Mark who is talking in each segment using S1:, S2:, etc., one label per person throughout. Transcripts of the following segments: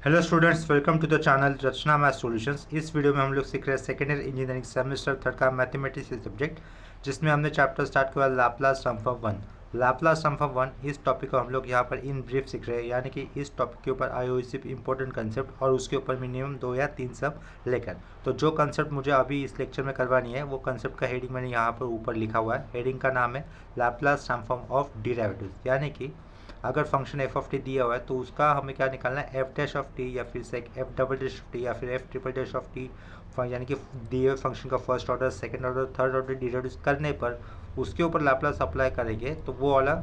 S1: Hello students, welcome to the channel Rachna math solutions. इस video में हम लोग सीख रहे हैं second year engineering semester third का मैथमेटिक्स सब्जेक्ट, जिसमें हमने चैप्टर स्टार्ट किया Laplace transform one. Laplace transform one इस टॉपिक को हम लोग यहाँ पर इन ब्रीफ सीख रहे हैं, यानी कि इस टॉपिक के ऊपर आए हुए सिर्फ इंपॉर्टेंट कंसेप्ट और उसके ऊपर मिनिमम 2 या 3 सब लेकर। तो जो कंसेप्ट मुझे अभी इस लेक्चर में करवानी है वो कंसेप्ट का हेडिंग मैंने यहाँ पर ऊपर लिखा हुआ है। हेडिंग का नाम है लाप्लास ट्रांसफॉर्म ऑफ डिराइवेटिव्स, यानी कि अगर फंक्शन एफ ऑफ टी दिया हुआ है तो उसका हमें क्या निकालना है, एफ डैश ऑफ टी या फिर से f double dash of t या फिर f triple dash of t, यानी कि दिए हुए फंक्शन का first order second order third order derivatives करने पर उसके ऊपर लाप्लास अप्लाई करेंगे तो वो वाला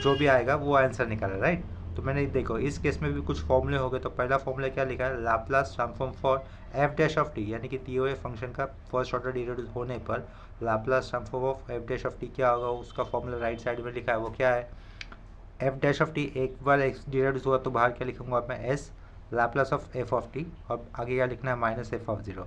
S1: जो भी आएगा वो आंसर निकाला, राइट। तो मैंने देखो इस केस में भी कुछ फॉर्मूले हो गए। तो पहला फॉर्मूला क्या लिखा है, Laplace transform for f dash of t, यानी कि दिए हुए फंक्शन का फर्स्ट ऑर्डर डिराइवेटिव होने पर Laplace transform of f dash of t क्या होगा, उसका फॉर्मूला राइट साइड में लिखा है। वो क्या है, एफ डैश ऑफ टी, एक बार एक्स डिराइवेटिव हुआ तो बाहर क्या लिखूंगा मैं, s Laplace of f of t, और आगे क्या लिखना है, माइनस एफ ऑफ जीरो।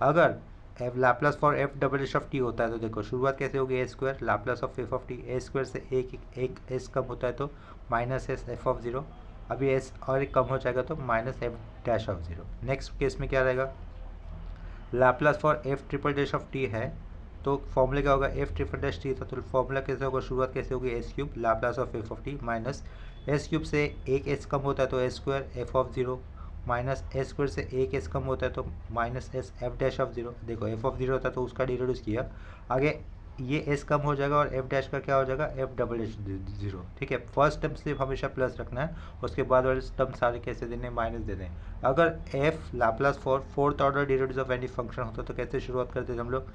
S1: अगर f Laplace for f double dash of t होता है तो देखो शुरुआत कैसे होगी, a square Laplace of f of t, a square से एक एस कम होता है तो minus s f of zero. अभी एस और एक कम हो जाएगा तो minus f dash of zero. Next case में क्या रहेगा, Laplace for F triple dash of T है तो फॉर्मूला क्या होगा, एफ ट्रिपल डैश टी था तो फॉर्मूला कैसे होगा, शुरुआत कैसे होगी, S cube Laplace of f of t minus s cube से एक एस कम होता है तो S square F of zero, minus s square से एक एस कम होता है तो minus s f dash of zero. देखो एफ ऑफ जीरो होता है तो उसका डिराइवेटिव किया, आगे ये एस कम हो जाएगा और एफ डैश का क्या हो जाएगा, एफ डबल डैश जीरो। ठीक है, फर्स्ट टर्म सिर्फ हमेशा प्लस रखना है, उसके बाद वाले टर्म सारे कैसे देने, माइनस दे दें। अगर f Laplace for fourth order derivative of any function होता तो कैसे शुरुआत करते थे हम लोग,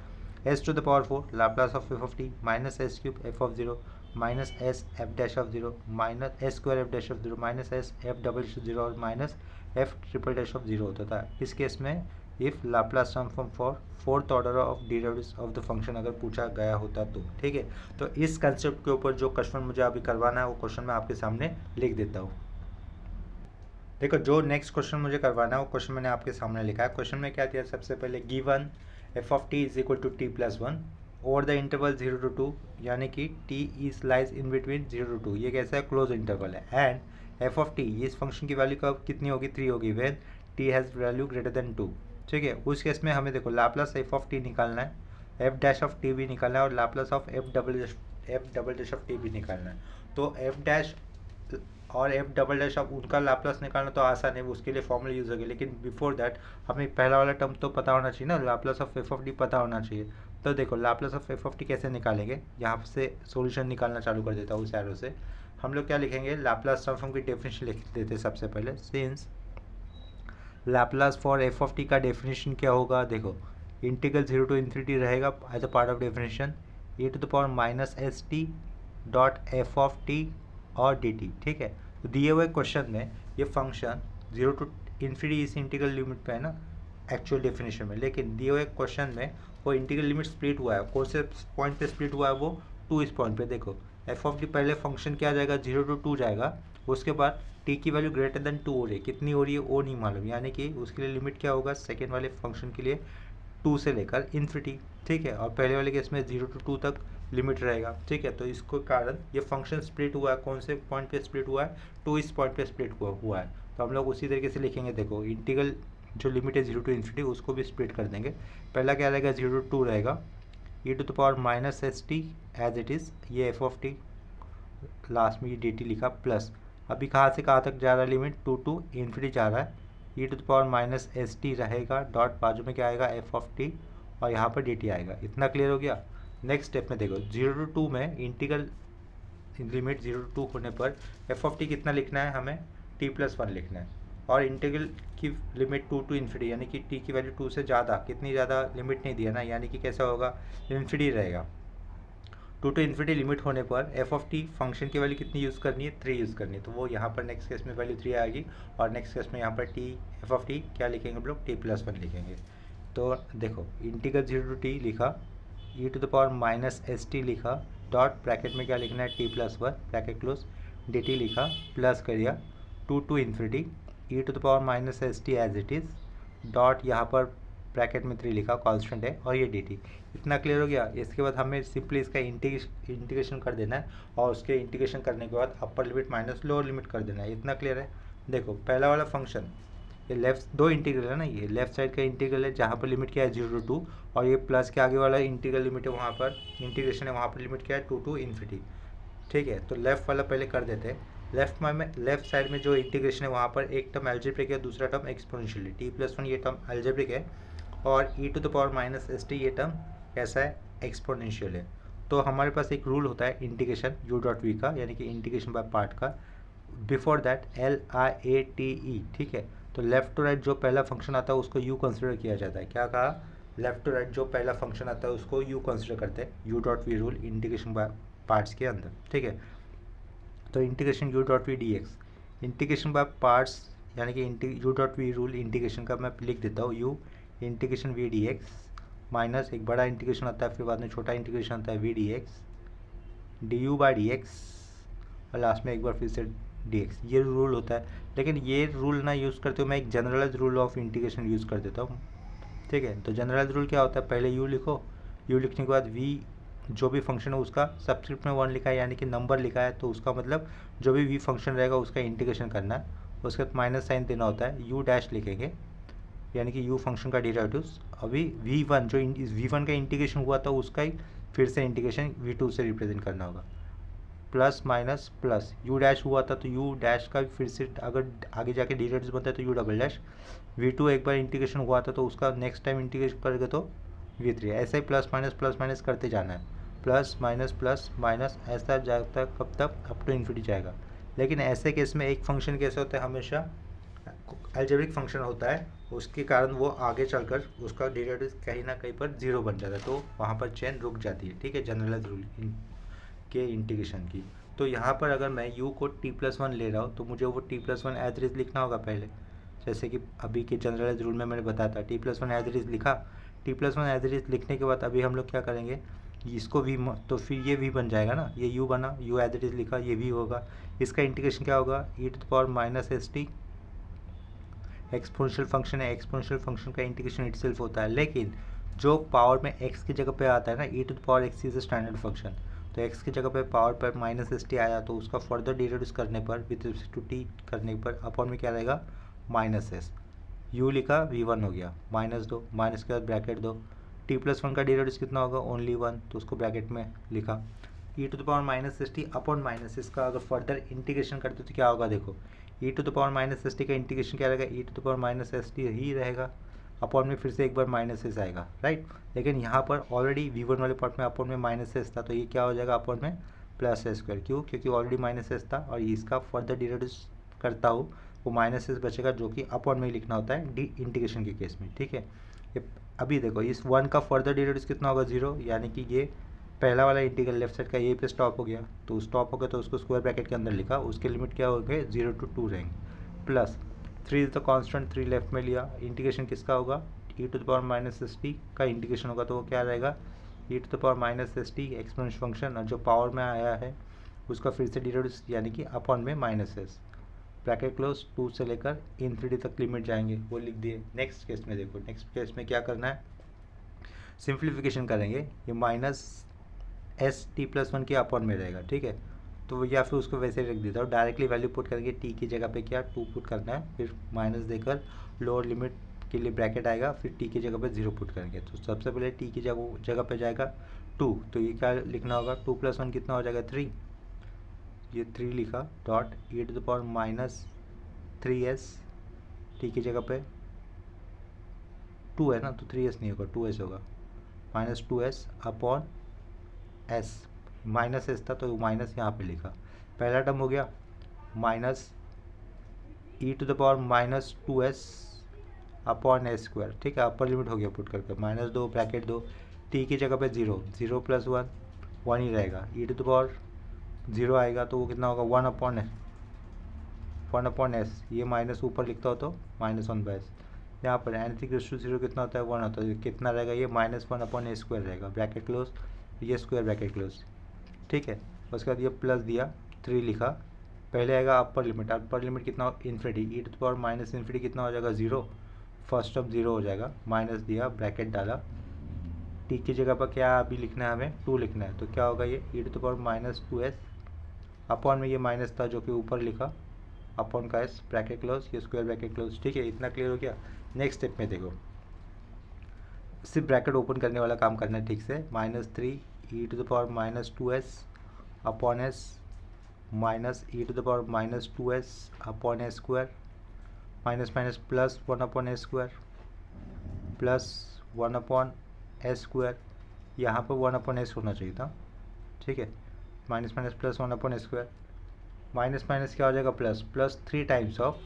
S1: s to the power four Laplace of f of t minus s cube f of zero minus s f dash of zero minus s square f dash of zero minus s f double zero और minus f triple dash of zero होता था। इस case में if Laplace transform for fourth order of derivatives of the function अगर पूछा गया होता तो, ठीक है। तो इस कंसेप्ट के ऊपर जो क्वेश्चन मुझे अभी करवाना है वो क्वेश्चन मैं आपके सामने लिख देता हूँ। देखो जो नेक्स्ट क्वेश्चन मुझे करवाना है वो क्वेश्चन मैंने आपके सामने लिखा है। क्वेश्चन में क्या दिया, सबसे पहले given f of t is equal to t plus one over the interval 0 to 2, यानी कि t is lies in between 0 to 2, ये कैसा है, क्लोज इंटरवल है। एंड एफ ऑफ टी, इस फंक्शन की वैल्यू कब कितनी होगी, 3 होगी when t has value greater than 2। ठीक है, उस केस में हमें देखो लाप्लास एफ ऑफ टी निकालना है, एफ डैश ऑफ टी भी निकालना है और Laplace of F double dash of t भी निकालना है। तो एफ डैश और एफ डबल डैश ऑफ उनका लाप्लास निकालना तो आसान है, उसके लिए फॉर्मूला यूज होगी, लेकिन बिफोर दैट हमें पहला वाला टर्म तो पता होना चाहिए ना, Laplace of f of D पता होना चाहिए। तो देखो Laplace of f of T कैसे निकालेंगे, यहाँ से सॉल्यूशन निकालना चालू कर देता हूँ उस एरो से। हम लोग क्या लिखेंगे, लाप्लास ट्रांसफॉर्म की डेफिनेशन लिख देते हैं सबसे पहले। Since Laplace for f of t का डेफिनेशन क्या होगा, देखो इंटीग्रल 0 to इन्फिनिटी रहेगा as a part of definition, e to the power minus s t dot f of t और डी टी। ठीक है, तो दिए हुए क्वेश्चन में ये फंक्शन 0 to इन्फिनिटी इस इंटीग्रल लिमिट पे है ना एक्चुअल डेफिनेशन में, लेकिन दिए हुए क्वेश्चन में वो इंटीग्रल लिमिट स्प्लिट हुआ है, कौन से पॉइंट पे स्प्लिट हुआ है, वो 2 इस पॉइंट पे। देखो एफ ऑफ डी पहले फंक्शन क्या जाएगा, 0 to 2 जाएगा, उसके बाद टी की वैल्यू ग्रेटर देन 2 हो रही है, कितनी हो रही है वो नहीं मालूम, यानी कि उसके लिए लिमिट क्या होगा, सेकेंड वाले फंक्शन के लिए 2 से लेकर इन्फिनिटी। ठीक है, और पहले वाले केस में 0 to 2 तक लिमिट रहेगा। ठीक है, तो इसको कारण ये फंक्शन स्प्लिट हुआ है, कौन से पॉइंट पे स्प्लिट हुआ है, 2 इस पॉइंट पे स्प्लिट हुआ है। तो हम लोग उसी तरीके से लिखेंगे, देखो इंटीग्रल जो लिमिट है 0 to इन्फिनिटी उसको भी स्प्लिट कर देंगे। पहला क्या रहेगा, 0 to 2 रहेगा, e to the power minus s t as it is, ये एफ ऑफ टी, लास्ट में ये डी टी लिखा, प्लस अभी कहाँ से कहाँ तक जा रहा है लिमिट, 2 to इन्फिनिटी जा रहा है, e to the power minus s t रहेगा, डॉट बाजू में क्या आएगा, एफ ऑफ टी, और यहाँ पर डी टी आएगा। इतना क्लियर हो गया। नेक्स्ट स्टेप में देखो 0 to 2 में इंटीग्रल लिमिट 0 to 2 होने पर एफ ऑफ टी कितना लिखना है हमें, टी प्लस वन लिखना है, और इंटीग्रल की लिमिट 2 to इन्फिनिटी, यानी कि टी की वैल्यू 2 से ज़्यादा, कितनी ज़्यादा लिमिट नहीं दिया ना, यानी कि कैसा होगा, इन्फिनिटी रहेगा। 2 to इन्फिनिटी लिमिट होने पर एफ ऑफ टी फंक्शन की वैल्यू कितनी यूज़ करनी है, 3 यूज़ करनी है, तो वो यहाँ पर नेक्स्ट केस में वैल्यू 3 आएगी, और नेक्स्ट केस में यहाँ पर टी एफ ऑफ टी क्या लिखेंगे हम लोग, टी प्लस वन लिखेंगे। तो देखो इंटीग्रल 0 to टी लिखा, e to the power minus s t लिखा, डॉट ब्रैकेट में क्या लिखना है, t plus one bracket close, d t लिखा, प्लस कर दिया 2 to infinity, e to the power minus s t as it is, dot यहाँ पर ब्रैकेट में 3 लिखा, कांस्टेंट है, और ये डी टी। इतना क्लियर हो गया। इसके बाद हमें सिंपली इसका इंटीग्रेशन कर देना है, और उसके इंटीग्रेशन करने के बाद upper limit minus lower limit कर देना है। इतना क्लियर है। देखो पहला वाला फंक्शन ये लेफ्ट दो इंटीग्रल है ना, ये लेफ्ट साइड का इंटीग्रल है जहाँ पर लिमिट क्या है 0 to 2, और ये प्लस के आगे वाला इंटीग्रल लिमिट है, वहाँ पर इंटीग्रेशन है, वहाँ पर लिमिट क्या है 2 to इन्फिनिटी। ठीक है, तो लेफ्ट वाला पहले कर देते हैं। लेफ्ट साइड में जो इंटीग्रेशन है वहाँ पर एक टर्म एल्जेब्रिक है, दूसरा टर्म एक्सपोनेंशियल है। t+1 ये टर्म एल्जेब्रिक है और e⁻⁻st ये टर्म कैसा है, एक्सपोनेंशियल है। तो हमारे पास एक रूल होता है इंटीग्रेशन u.v का, यानी कि इंटीग्रेशन बाय पार्ट का। बिफोर दैट LIATE, ठीक है। तो लेफ्ट टू राइट जो पहला फंक्शन आता है उसको u कंसिडर किया जाता है। क्या कहा, लेफ्ट टू राइट जो पहला फंक्शन आता है उसको u कंसिडर करते हैं, u.v rule integration by parts के अंदर। ठीक है, तो integration u.v dx, integration by parts यानी कि u.v रूल इंटीग्रेशन का मैं लिख देता हूँ u integration v dx minus एक बड़ा इंटीग्रेशन आता है, फिर बाद में छोटा इंटीग्रेशन आता है v dx du/dx और लास्ट में एक बार फिर से dx। ये रूल होता है, लेकिन ये रूल ना यूज़ करते हुए मैं एक generalize rule of integration use कर देता हूँ। ठीक है, तो जनरलाइज रूल क्या होता है, पहले u लिखो, u लिखने के बाद v जो भी फंक्शन है उसका सब्सक्रिप्ट में 1 लिखा है, यानी कि नंबर लिखा है, तो उसका मतलब जो भी v फंक्शन रहेगा उसका इंटीग्रेशन करना है। उसके बाद माइनस साइन देना होता है, u डैश लिखेंगे, यानी कि u फंक्शन का डेरिवेटिव्स। अभी v1 जो v1 का इंटीग्रेशन हुआ था उसका ही फिर से इंटीग्रेशन v2 से रिप्रेजेंट करना होगा। Plus minus plus u dash हुआ था तो u डैश का फिर से अगर आगे जाके डेरिवेटिव्स बनता है तो u डबल डैश। v2 एक बार इंटीग्रेशन हुआ था तो उसका नेक्स्ट टाइम इंटीग्रेशन करेंगे तो v3। ऐसा ही प्लस माइनस करते जाना है, प्लस माइनस ऐसा जाता है कब तक, अप टू इन्फिनिटी जाएगा। लेकिन ऐसे केस में एक फंक्शन कैसे होता है, हमेशा अलजेब्रिक फंक्शन होता है, उसके कारण वो आगे चलकर उसका डेरिवेटिव कहीं ना कहीं पर 0 बन जाता है, तो वहाँ पर चेन रुक जाती है। ठीक है, जनरलाइज रूल के इंटीग्रेशन की। तो यहाँ पर अगर मैं u को t+1 ले रहा हूँ तो मुझे वो t+1 एज इट इज लिखना होगा पहले, जैसे कि अभी के जनरलाइज रूल में मैंने बताया था t+1 एज इट इज लिखा। t+1 एज इट इज लिखने के बाद अभी हम लोग क्या करेंगे, इसको v तो फिर ये v बन जाएगा ना, ये u बना, u एज इट इज लिखा, ये v होगा। इसका इंटीग्रेशन क्या होगा, e⁻⁻st एक्सपोनेंशियल फंक्शन है, एक्सपोनेंशियल फंक्शन का इंटीग्रेशन इटसेल्फ होता है। लेकिन जो पावर में x की जगह पे आता है ना, e⁻x इज स्टैंडर्ड फंक्शन, तो x की जगह पे पावर पर -st आया तो उसका फर्दर डेरिवेटिव्स करने पर विद रिस्पेक्ट टू t करने पर अपॉन में क्या रहेगा -s। u लिखा v1 हो गया, माइनस दो, माइनस के बाद ब्रैकेट दो, t+1 का डेरिवेटिव्स कितना होगा ओनली 1, तो उसको ब्रैकेट में लिखा। e⁻⁻st अपॉन माइनस, इसका अगर फर्दर इंटीग्रेशन करते तो क्या होगा, देखो e⁻⁻st का इंटीग्रेशन क्या रहेगा, e⁻st ही रहेगा, अपॉन में फिर से एक बार -s आएगा, राइट। लेकिन यहाँ पर ऑलरेडी v1 वाले पार्ट में अपॉन में -s था, तो ये क्या हो जाएगा अपॉन में +s²। क्यों, क्योंकि ऑलरेडी -s था और इसका फर्दर डेरिवेटिव्स करता हूँ वो -s बचेगा, जो कि अपॉन में लिखना होता है डी इंटीग्रेशन के केस में। ठीक है, ये अभी देखो इस 1 का फर्दर डेरिवेटिव्स कितना होगा 0, यानी कि ये पहला वाला इंटीग्रल लेफ्ट साइड का ये पे स्टॉप हो गया, तो स्टॉप हो गया तो उसको स्क्वायर ब्रैकेट के अंदर लिखा, उसके लिमिट क्या हो गए 0 to 2 रहेंगे। Plus 3 is the constant, 3 left में लिया, इंटीग्रेशन किसका होगा e⁻⁻st का इंटीग्रेशन होगा, तो वो क्या रहेगा e⁻⁻st एक्सपोनेंशियल फंक्शन, और जो पावर में आया है उसका फिर से डेरिवेटिव्स यानी कि अपॉन में -s, ब्रैकेट क्लोज, 2 से लेकर इन्फिनिटी तक लिमिट जाएंगे, वो लिख दिए। नेक्स्ट केस में देखो, नेक्स्ट केस में क्या करना है, सिंप्लीफिकेशन करेंगे, ये -st+1 के अपॉन में रहेगा। ठीक है, तो या फिर उसको वैसे रख देता हूँ, डायरेक्टली वैल्यू पुट करेंगे, t की जगह पे क्या 2 पुट करना है, फिर माइनस देकर लोअर लिमिट के लिए ब्रैकेट आएगा, फिर t की जगह पे 0 पुट करेंगे। तो सबसे पहले t की जगह पे जाएगा 2, तो ये क्या लिखना होगा 2+1 कितना हो जाएगा 3, ये 3 लिखा, डॉट e⁻−3s, t की जगह पे 2 है ना, तो 3s नहीं होगा 2s होगा, -2s अपॉन s, -s था तो माइनस यहाँ पे लिखा, पहला टर्म हो गया माइनस e⁻−2s अपॉन s²। ठीक है, अपर लिमिट हो गया पुट करके, -2 ब्रैकेट दो, t की जगह पे 0, 0 + 1 1 ही रहेगा, e⁻0 आएगा तो वो कितना होगा 1 अपॉन s, ये माइनस ऊपर लिखता हो तो -1/s। यहाँ पर n⁻0 कितना होता है 1 होता है, कितना रहेगा ये -1 अपॉन s² रहेगा, ब्रैकेट क्लोज, ये स्क्वायर ब्रैकेट क्लोज। ठीक है, उसके बाद ये प्लस दिया, 3 लिखा, पहले आएगा अपर लिमिट कितना इन्फिनिटी, e⁻∞ कितना हो जाएगा 0, फर्स्ट टर्म 0 हो जाएगा, माइनस दिया, ब्रैकेट डाला, t की जगह पर क्या अभी लिखना है हमें 2 लिखना है, तो क्या होगा ये e⁻−2s अपॉन में ये माइनस था जो कि ऊपर लिखा, अपॉन का एस ब्रैकेट क्लोज, ये स्क्वायर ब्रैकेट क्लोज। ठीक है, इतना क्लियर हो गया। नेक्स्ट स्टेप में देखो, सिर्फ ब्रैकेट ओपन करने वाला काम करना है ठीक से। -3e⁻²s upon s minus e⁻²s upon s square minus minus plus 1 upon s square plus 1 upon s square, यहाँ पर 1 अपॉन एस होना चाहिए था। ठीक है, minus minus plus 1 upon s square, minus minus क्या हो जाएगा plus, plus 3 times of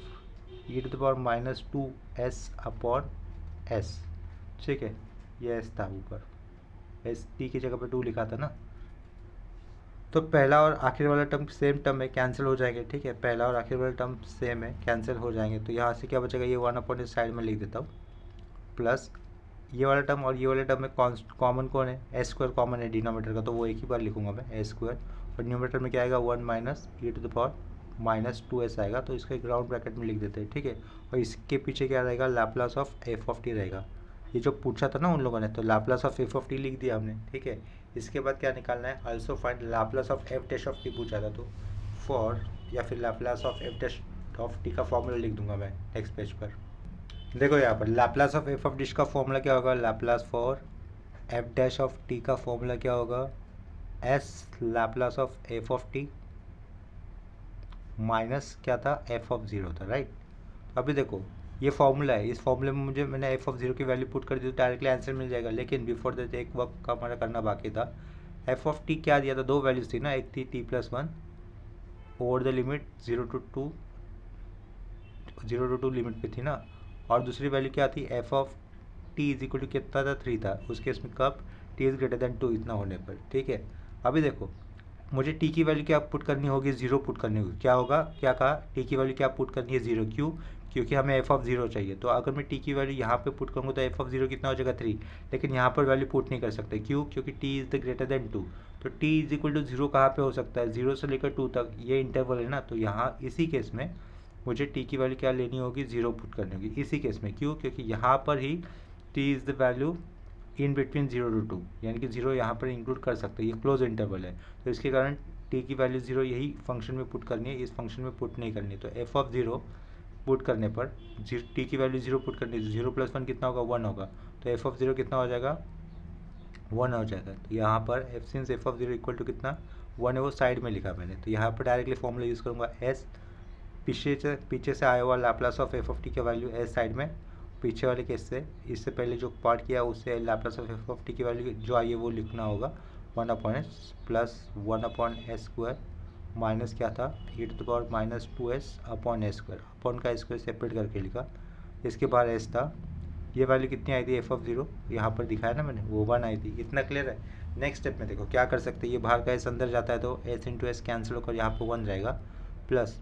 S1: e⁻²s upon S. ठीक है, ये एस था ऊपर, एस टी की जगह पे 2 लिखा था ना। तो पहला और आखिर वाला टर्म सेम टर्म है, कैंसिल हो जाएंगे। ठीक है, पहला और आखिर वाला टर्म सेम है, कैंसिल हो जाएंगे। तो यहाँ से क्या बचेगा, ये 1 अपॉन इस साइड में लिख देता हूँ, प्लस ये वाला टर्म और ये वाला टर्म में कॉमन कौन है, एस स्क्वायर कॉमन है डिनोमीटर का, तो वो एक ही बार लिखूंगा मैं एस स्क्वायर। और न्यूमीटर में क्या आएगा 1 माइनस e⁻²s आएगा, तो इसका ग्राउंड ब्रैकेट में लिख देते हैं। ठीक है, और इसके पीछे क्या रहेगा, Laplace of f of T रहेगा। ये जो पूछा था ना उन लोगों ने, तो Laplace of f of T लिख दिया हमने। ठीक है, इसके बाद क्या निकालना है, also find Laplace of f dash of t पूछा था, तो फॉर या फिर Laplace of f dash of t का फॉर्मूला लिख दूंगा मैं नेक्स्ट पेज पर। देखो यहाँ पर Laplace of f of dish का फॉर्मूला क्या होगा, Laplace for f dash of t का फॉर्मूला क्या होगा, S Laplace of f of t minus क्या था, एफ ऑफ ज़ीरो था, राइट। तो अभी देखो ये फॉर्मूला है, इस फॉर्मूले में मैंने एफ ऑफ ज़ीरो की वैल्यू पुट कर दी तो डायरेक्टली आंसर मिल जाएगा। लेकिन बिफोर दैट एक वर्क का हमारा करना बाकी था। एफ ऑफ टी क्या दिया था, 2 वैल्यूज थी ना, एक थी t+1 over the limit 0 to 2 limit पे थी ना, और दूसरी वैल्यू क्या थी, f of t is equal to कितना था, 3 था, उस केस में कब, टी इज़ ग्रेटर देन 2 इतना होने पर। ठीक है, अभी देखो मुझे टी की वैल्यू क्या पुट करनी होगी, 0 पुट करनी होगी। क्या होगा, क्या कहा, टी की वैल्यू क्या पुट करनी है, 0। क्यों, क्योंकि हमें एफ ऑफ 0 चाहिए। तो अगर मैं टी की वैल्यू यहाँ पे पुट करूँगा तो एफ ऑफ 0 कितना हो जाएगा, 3। लेकिन यहाँ पर वैल्यू पुट नहीं कर सकते, क्यों, क्योंकि T is the greater than 2। तो टी इज इक्वल टू 0 कहाँ पे हो सकता है, 0 से लेकर 2 तक, ये इंटरवल है ना। तो यहाँ इसी केस में मुझे टी की वैल्यू क्या लेनी होगी, 0 पुट करनी होगी इसी केस में। क्यों, क्योंकि यहाँ पर ही t is the value in between 0 to 2, यानी कि 0 यहाँ पर इंक्लूड कर सकते हैं, ये क्लोज इंटरवल है। तो इसके कारण टी की वैल्यू 0 यही फंक्शन में पुट करनी है, इस फंक्शन में पुट नहीं करनी है। तो एफ ऑफ 0 पुट करने पर टी की वैल्यू 0 पुट करनी है, 0 + 1 कितना होगा, 1 होगा। तो एफ ऑफ 0 कितना हो जाएगा, 1 हो जाएगा। तो यहाँ पर f since f of 0 equal to कितना, 1 है, वो साइड में लिखा मैंने। तो यहाँ पर डायरेक्टली फॉर्मूला यूज़ करूँगा, एस पीछे से आया हुआ Laplace of f of t का वैल्यू एस साइड में, पीछे वाले केस से इससे पहले जो पार्ट किया उससे Laplace of f of T की वैल्यू जो आई है वो लिखना होगा, 1 upon S plus 1 upon s square minus क्या था, e⁻²s upon s square, upon का स्क्वायर सेपरेट करके लिखा, इसके बाद एस था। ये वैल्यू कितनी आई थी, एफ ऑफ 0 यहाँ पर दिखाया ना मैंने, वो 1 आई थी। इतना क्लियर है। नेक्स्ट स्टेप में देखो क्या कर सकते हैं, ये बाहर का एस अंदर जाता है तो एस इंटू एस कैंसिल होकर यहाँ पर 1 रहेगा, प्लस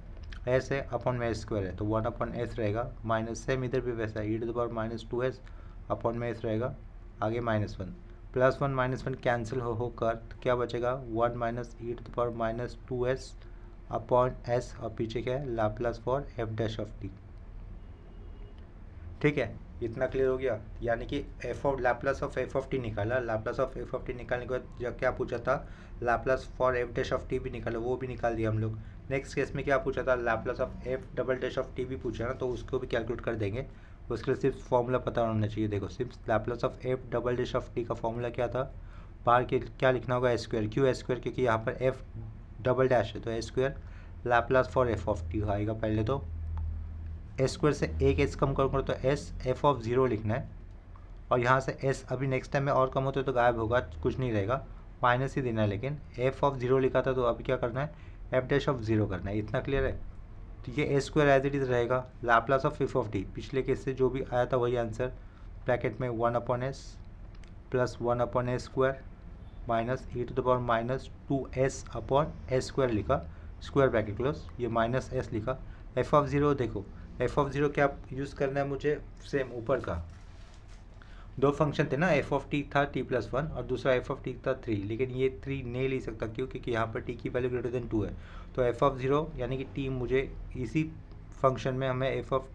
S1: एस है अपॉन में एस स्क्वायर है तो 1 अपॉन एस रहेगा, माइनस सेम इधर भी वैसा है, e⁻² अपॉन में एस रहेगा, आगे -1 +1 -1 कैंसिल होकर क्या बचेगा, 1 माइनस e⁻² अपॉन एस, और पीछे क्या है, Laplace for f dash of t. ठीक है, इतना क्लियर हो गया। यानी कि f of Laplace of f of t निकाला, Laplace of f of t निकालने के बाद जब क्या पूछा था, Laplace for f dash of t भी निकाला, वो भी निकाल दिया हम लोग। नेक्स्ट केस में क्या पूछा था, Laplace of F double dash of t भी पूछा ना, तो उसको भी कैलकुलेट कर देंगे। उसके लिए सिर्फ फॉर्मूला पता होना चाहिए। देखो सिर्फ Laplace of F double dash of t का फॉर्मूला क्या था, बाहर के क्या लिखना होगा, एस स्क्वायर। क्यों एस स्क्वायर, क्योंकि यहाँ पर एफ डबल डैश है तो S square Laplace for f of T आएगा। पहले तो एस स्क्वायर से एक एस कम करूँगा तो एस एफ ऑफ 0 लिखना है, और यहाँ से एस अभी नेक्स्ट टाइम में और कम होते तो गायब होगा, कुछ नहीं रहेगा, माइनस ही देना है। लेकिन एफ ऑफ 0 लिखा था तो अभी क्या करना है, एफ डैश ऑफ 0 करना है। इतना क्लियर है। तो ये s square as it is रहेगा, Laplace of f of t पिछले केस से जो भी आया था वही आंसर, ब्रैकेट में 1 upon S plus 1 upon s square minus e⁻²s upon s square लिखा, स्क्वायर ब्रैकेट क्लोज, ये माइनस एस लिखा। एफ ऑफ 0 देखो, एफ ऑफ 0 क्या यूज़ करना है मुझे, सेम ऊपर का 2 फंक्शन थे ना, एफ ऑफ टी था t+1 और दूसरा एफ ऑफ टी था 3, लेकिन ये 3 नहीं ले सकता। क्यों, क्योंकि यहाँ पर टी की वैल्यू ग्रेटर देन 2 है। तो एफ ऑफ 0 यानी कि टी मुझे इसी फंक्शन में हमें f of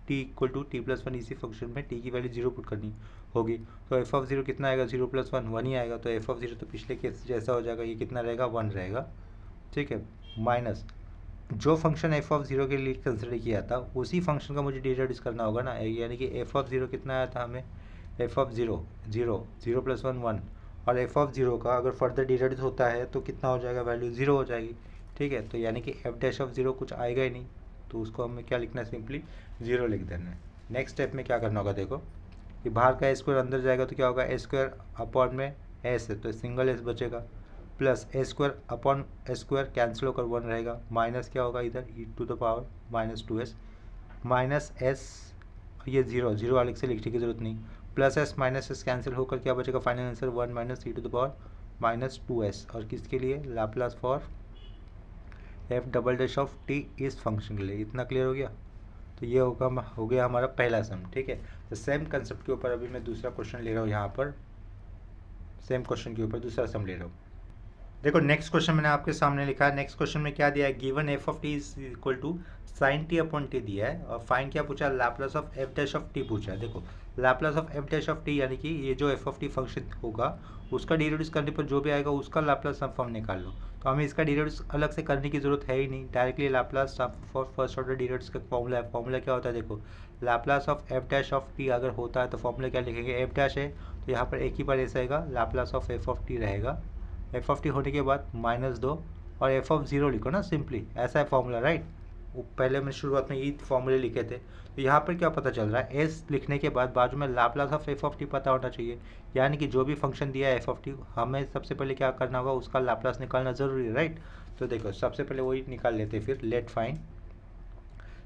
S1: t equal to t+1 इसी फंक्शन में टी की वैल्यू 0 पुट करनी होगी। तो एफ ऑफ 0 कितना आएगा, 0 + 1 1 ही आएगा। तो एफ ऑफ 0 तो पिछले केस जैसा हो जाएगा, ये कितना रहेगा, 1 रहेगा। ठीक है, माइनस जो फंक्शन एफ ऑफ ज़ीरो के लिए कंसिडर किया था उसी फंक्शन का मुझे डिराइव करना होगा ना, यानी कि एफ ऑफ ज़ीरो कितना आया था हमें, f of zero zero, zero plus one one, और एफ ऑफ ज़ीरो का अगर फर्दर डिराइव होता है तो कितना हो जाएगा, वैल्यू ज़ीरो हो जाएगी। ठीक है, तो यानी कि एफ डैश ऑफ ज़ीरो कुछ आएगा ही नहीं, तो उसको हमें क्या लिखना है, सिंपली ज़ीरो लिख देना है। नेक्स्ट स्टेप में क्या करना होगा, देखो कि बाहर का ए स्क्वायर अंदर जाएगा तो क्या होगा, ए स्क्वायर अपॉन में एस है तो सिंगल एस बचेगा, plus a square upon a square cancel होकर वन रहेगा, माइनस क्या होगा इधर e to the power minus two s, minus s, ये जीरो जीरो अलग से लिखने की जरूरत नहीं, plus s minus s cancel होकर क्या बचेगा, final answer one minus e to the power minus two s, और किसके लिए, Laplace for f double dash of t इस फंक्शन के लिए। इतना क्लियर हो गया, तो ये हो गया हमारा पहला सम। ठीक है, तो सेम कंसेप्ट के ऊपर अभी मैं दूसरा क्वेश्चन ले रहा हूँ, यहाँ पर सेम क्वेश्चन के ऊपर दूसरा सम ले रहा हूँ। देखो नेक्स्ट क्वेश्चन मैंने आपके सामने लिखा है। नेक्स्ट क्वेश्चन में क्या दिया है, given f of t is equal to sine t upon t दिया है, और फाइन क्या पूछा, Laplace of f dash of t पूछा है। देखो Laplace of f dash of t यानी कि ये जो एफ ऑफ टी फंक्शन होगा उसका डिराइव करने पर जो भी आएगा उसका लैप्लास ट्रांसफॉर्म निकाल लो। तो हमें इसका डिराइव अलग से करने की जरूरत है ही नहीं, directly Laplace for first order derives का फॉर्मूला है। फॉर्मूला क्या होता है, देखो Laplace of f dash of T अगर होता है तो फॉर्मूला क्या लिखेंगे, एफ डैश है तो यहाँ पर एक ही बार ऐसा आएगा, Laplace of f of T रहेगा, एफ ऑफ टी होने के बाद माइनस दो और एफ ऑफ ज़ीरो लिखो ना, सिंपली ऐसा है फॉर्मूला, राइट। वो पहले मैं शुरुआत में ये फॉर्मूले लिखे थे, तो यहाँ पर क्या पता चल रहा है, एस लिखने के बाद बाजू में Laplace of f of T पता होना चाहिए, यानी कि जो भी फंक्शन दिया है एफ ऑफ टी हमें सबसे पहले क्या करना होगा, उसका लाप्लास निकालना ज़रूरी है, राइट। तो देखो सबसे पहले वही निकाल लेते हैं, फिर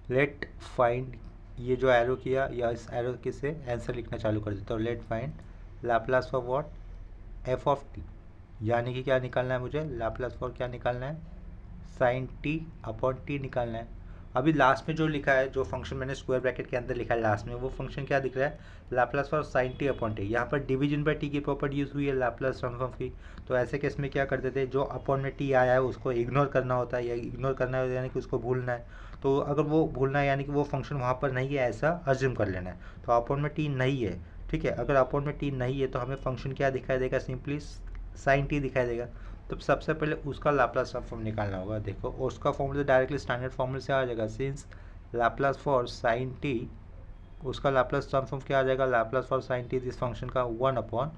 S1: लेट फाइंड ये जो एरो किया या इस एरो के से आंसर लिखना चालू कर देता हूँ, let find Laplace of what, F of t, यानी कि क्या निकालना है मुझे, लाप्लास फॉर क्या निकालना है, साइन टी अपॉन टी निकालना है। अभी लास्ट में जो लिखा है, जो फंक्शन मैंने स्क्वायर ब्रैकेट के अंदर लिखा है लास्ट में, वो फंक्शन क्या दिख रहा है, Laplace for sine t upon t. यहाँ पर डिवीजन बाय टी की प्रॉपर्टी यूज हुई है लाप्लास ट्रांसफॉर्म की, तो ऐसे केस में क्या करते थे, जो अपॉन में टी आया है उसको इग्नोर करना होता है, या इग्नोर करना है यानी कि उसको भूलना है। तो अगर वो भूलना है यानी कि वो फंक्शन वहाँ पर नहीं है ऐसा अज्यूम कर लेना है, तो अपॉन में टी नहीं है। ठीक है, अगर अपॉन में टी नहीं है तो हमें फंक्शन क्या दिखाई देगा, सिंपली साइन टी दिखाई देगा। तो सबसे पहले उसका लाप्लास ट्रांसफॉर्म निकालना होगा। देखो उसका फॉर्मूला डायरेक्टली स्टैंडर्ड फॉर्मूले से आ जाएगा, since Laplace for sine t, उसका लाप्लास ट्रांसफॉर्म क्या आ जाएगा, Laplace for sine t this function का one upon